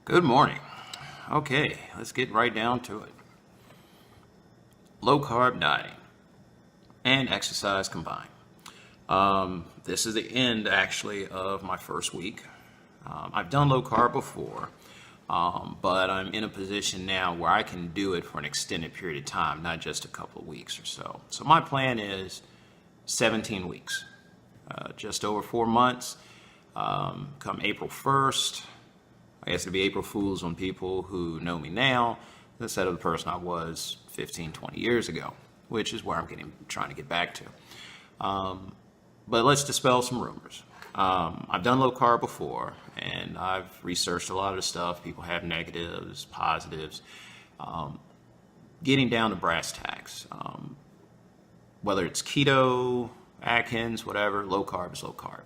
Good morning. Okay, let's get right down to it. Low carb dieting and exercise combined. This is the end actually of my first week. I've done low carb before, but I'm in a position now where I can do it for an extended period of time, not just a couple of weeks or so. So my plan is 17 weeks, just over 4 months. Come April 1st, I guess it'd be April Fools on people who know me now instead of the person I was 15, 20 years ago, which is where I'm trying to get back to. But let's dispel some rumors. I've done low carb before, and I've researched a lot of the stuff. People have negatives, positives. Getting down to brass tacks, whether it's keto, Atkins, whatever, low carb is low carb.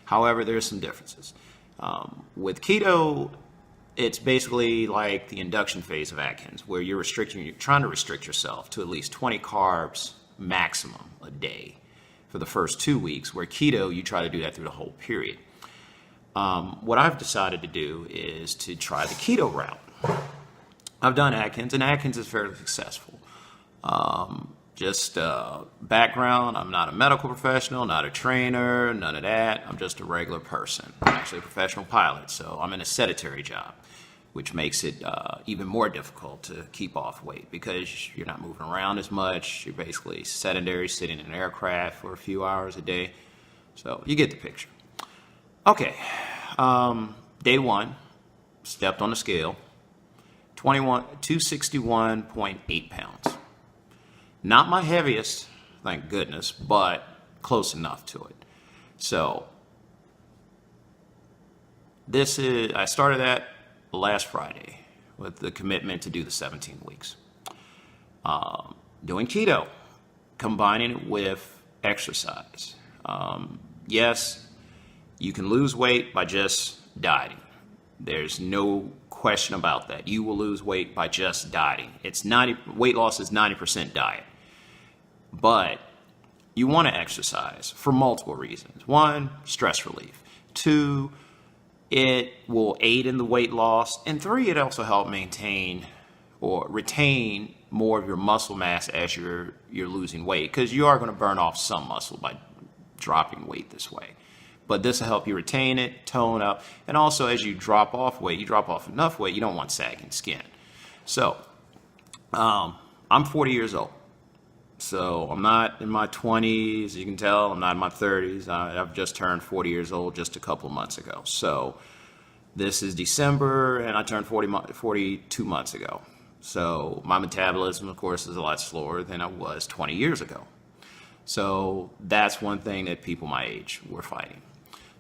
However, there's some differences. With keto, it's basically like the induction phase of Atkins, where you're trying to restrict yourself to at least 20 carbs maximum a day for the first 2 weeks, where keto, you try to do that through the whole period. What I've decided to do is to try the keto route. I've done Atkins, and Atkins is fairly successful. Just background, I'm not a medical professional, not a trainer, none of that. I'm just a regular person. I'm actually a professional pilot, so I'm in a sedentary job, which makes it even more difficult to keep off weight because you're not moving around as much. You're basically sedentary, sitting in an aircraft for a few hours a day. So you get the picture. Okay, day one, stepped on the scale, 261.8 pounds. Not my heaviest, thank goodness, but close enough to it. So I started that last Friday with the commitment to do the 17 weeks. Doing keto, combining it with exercise. Yes, you can lose weight by just dieting. There's no question about that. You will lose weight by just dieting. Weight loss is 90% diet. But you want to exercise for multiple reasons. One, stress relief. Two, it will aid in the weight loss. And three, it also helps maintain or retain more of your muscle mass as you're losing weight, because you are going to burn off some muscle by dropping weight this way. But this will help you retain it, tone up, and also as you drop off weight, you drop off enough weight, you don't want sagging skin. So, I'm 40 years old. So I'm not in my 20s, you can tell, I'm not in my 30s. I've just turned 40 years old just a couple months ago. So this is December, and I turned 42 months ago. So my metabolism, of course, is a lot slower than I was 20 years ago. So that's one thing that people my age were fighting.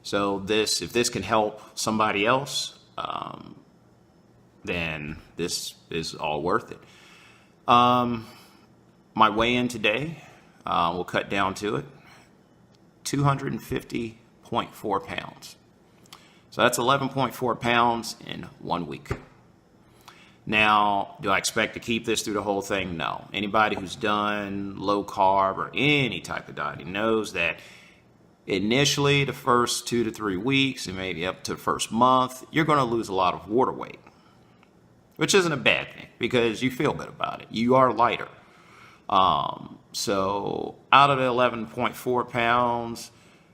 So if this can help somebody else, then this is all worth it. My weigh-in today, we'll cut down to it, 250.4 pounds. So that's 11.4 pounds in 1 week. Now, do I expect to keep this through the whole thing? No. Anybody who's done low carb or any type of dieting knows that initially the first 2 to 3 weeks and maybe up to the first month, you're going to lose a lot of water weight, which isn't a bad thing because you feel good about it. You are lighter. So out of the 11.4 pounds,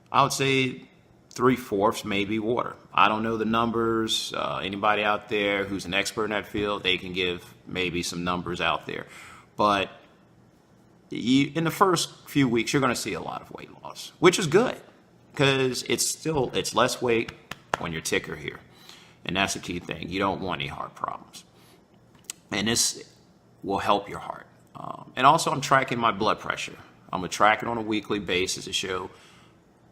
I would say 3/4 may be water. I don't know the numbers. Anybody out there who's an expert in that field, they can give maybe some numbers out there. But in the first few weeks, you're going to see a lot of weight loss, which is good because it's less weight on your ticker here. And that's the key thing. You don't want any heart problems. And this will help your heart. And also, I'm tracking my blood pressure. I'm going to track it on a weekly basis to show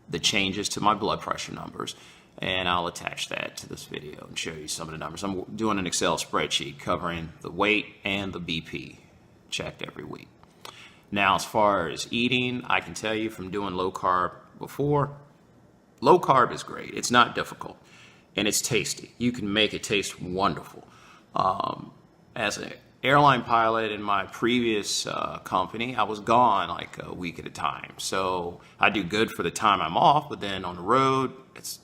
the changes to my blood pressure numbers. And I'll attach that to this video and show you some of the numbers. I'm doing an Excel spreadsheet covering the weight and the BP, checked every week. Now, as far as eating, I can tell you from doing low carb before, low carb is great. It's not difficult, and it's tasty. You can make it taste wonderful. As an airline pilot in my previous company, I was gone like a week at a time. So I do good for the time I'm off, but then on the road, it's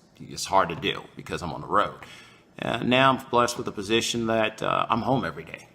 hard to do because I'm on the road. Now I'm blessed with a position that I'm home every day.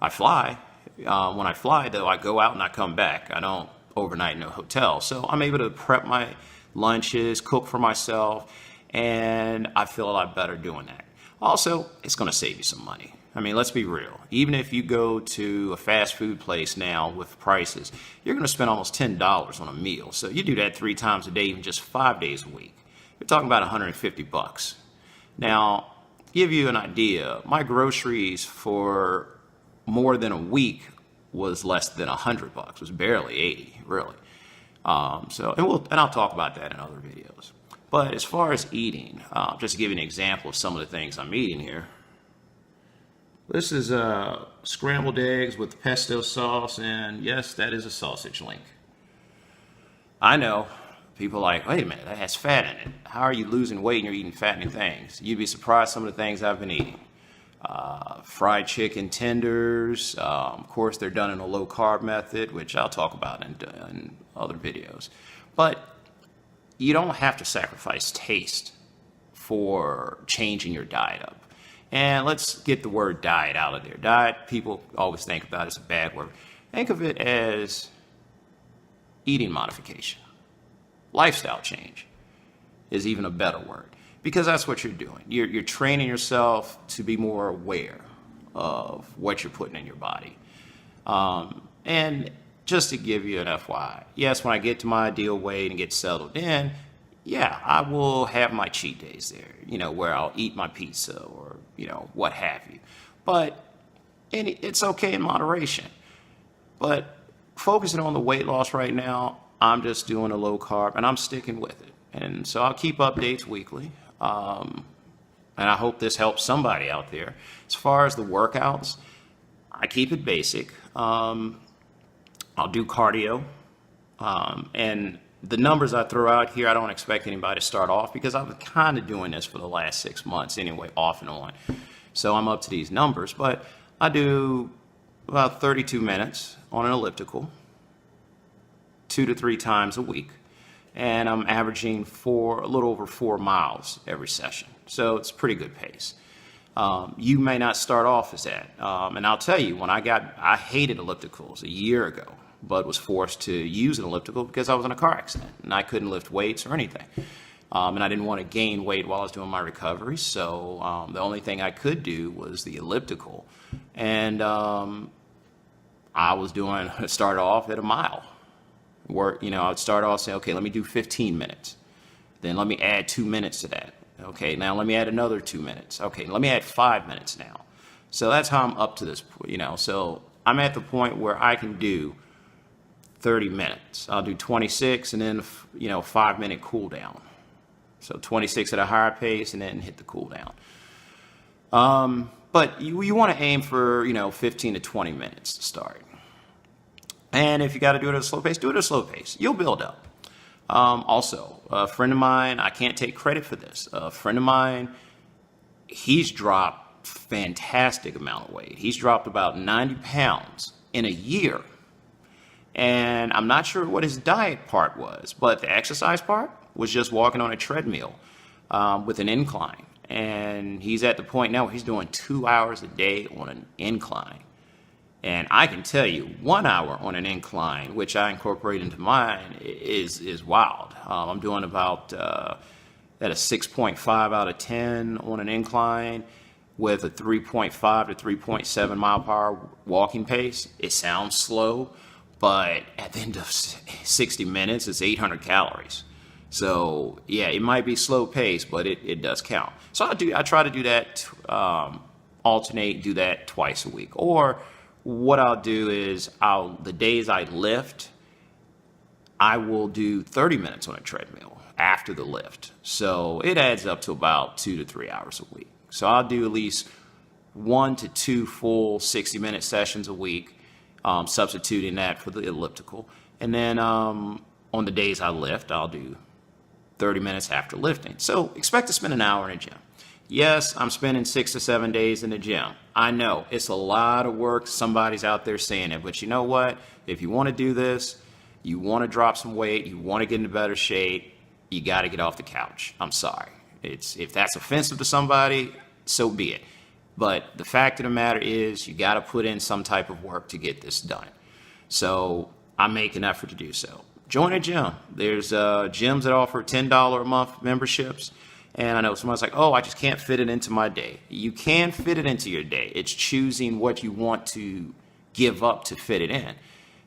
I fly. When I fly, though, I go out and I come back. I don't overnight in a hotel. So I'm able to prep my lunches, cook for myself, and I feel a lot better doing that. Also, it's going to save you some money. I mean, let's be real. Even if you go to a fast food place now with prices, you're going to spend almost $10 on a meal. So you do that 3 times a day, even just 5 days a week. You're talking about $150. Now, to give you an idea, my groceries for more than a week was less than $100. Was barely 80, really. And I'll talk about that in other videos. But as far as eating, just to give you an example of some of the things I'm eating here. This is scrambled eggs with pesto sauce, and yes, that is a sausage link. I know people are like, wait a minute, that has fat in it. How are you losing weight and you're eating fattening things? You'd be surprised some of the things I've been eating. Fried chicken tenders. Of course, they're done in a low carb method, which I'll talk about in other videos. But you don't have to sacrifice taste for changing your diet up. And let's get the word diet out of there. Diet, people always think about it as a bad word. Think of it as eating modification. Lifestyle change is even a better word, because that's what you're doing. You're training yourself to be more aware of what you're putting in your body. And just to give you an FYI, yes, when I get to my ideal weight and get settled in, yeah, I will have my cheat days there, where I'll eat my pizza or, what have you. But it's okay in moderation. But focusing on the weight loss right now, I'm just doing a low carb and I'm sticking with it. And so I'll keep updates weekly. And I hope this helps somebody out there. As far as the workouts, I keep it basic. I'll do cardio. And the numbers I throw out here, I don't expect anybody to start off, because I've been kind of doing this for the last 6 months anyway, off and on. So I'm up to these numbers. But I do about 32 minutes on an elliptical 2 to 3 times a week. And I'm averaging a little over 4 miles every session. So it's a pretty good pace. You may not start off as that. And I'll tell you, I hated ellipticals a year ago, but was forced to use an elliptical because I was in a car accident and I couldn't lift weights or anything. And I didn't want to gain weight while I was doing my recovery. So the only thing I could do was the elliptical. And I was started off at a mile. I would start off saying, okay, let me do 15 minutes. Then let me add 2 minutes to that. Okay, now let me add another 2 minutes. Okay, let me add 5 minutes now. So that's how I'm up to this, So I'm at the point where I can do 30 minutes. I'll do 26 and then, 5-minute cool down. So 26 at a higher pace and then hit the cool down. But you want to aim for, 15 to 20 minutes to start. And if you got to do it at a slow pace, do it at a slow pace. You'll build up. Also, a friend of mine, I can't take credit for this. A friend of mine, he's dropped fantastic amount of weight. He's dropped about 90 pounds in a year. And I'm not sure what his diet part was, but the exercise part was just walking on a treadmill with an incline. And he's at the point now where he's doing 2 hours a day on an incline. And I can tell you, 1 hour on an incline, which I incorporate into mine, is wild. I'm doing about at a 6.5 out of 10 on an incline with a 3.5 to 3.7 mile per hour walking pace. It sounds slow, but at the end of 60 minutes, it's 800 calories. So yeah, it might be slow pace, but it does count. So I try to do that, alternate, do that twice a week. Or what I'll do is the days I lift, I will do 30 minutes on a treadmill after the lift. So it adds up to about 2 to 3 hours a week. So I'll do at least 1 to 2 full 60-minute sessions a week, substituting that for the elliptical. And then on the days I lift, I'll do 30 minutes after lifting. So expect to spend an hour in a gym. Yes, I'm spending 6 to 7 days in the gym. I know it's a lot of work. Somebody's out there saying it, but you know what? If you want to do this, you want to drop some weight, you want to get into better shape, you got to get off the couch. I'm sorry. If that's offensive to somebody, so be it. But the fact of the matter is, you got to put in some type of work to get this done. So I make an effort to do so. Join a gym. There's gyms that offer $10 a month memberships. And I know someone's like, oh, I just can't fit it into my day. You can fit it into your day. It's choosing what you want to give up to fit it in.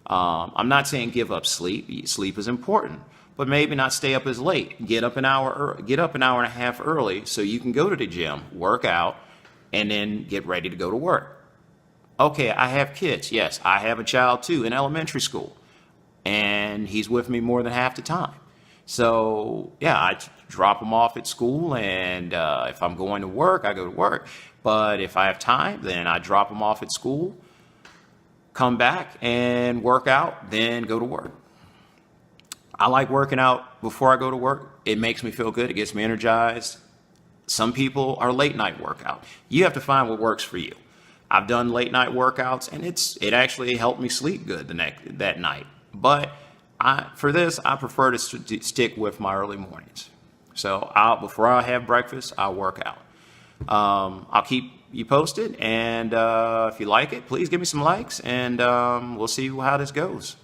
I'm not saying give up sleep. Sleep is important, but maybe not stay up as late. Get up an hour and a half early so you can go to the gym, work out, and then get ready to go to work. Okay, I have kids. Yes, I have a child too in elementary school, and he's with me more than half the time. So yeah, I drop him off at school, and if I'm going to work, I go to work. But if I have time, then I drop him off at school, come back and work out, then go to work. I like working out before I go to work. It makes me feel good. It gets me energized. Some people are late night workout. You have to find what works for you. I've done late night workouts, and it actually helped me sleep good that night. But for this, I prefer to stick with my early mornings. So before I have breakfast, I'll work out. I'll keep you posted, and if you like it, please give me some likes, and we'll see how this goes.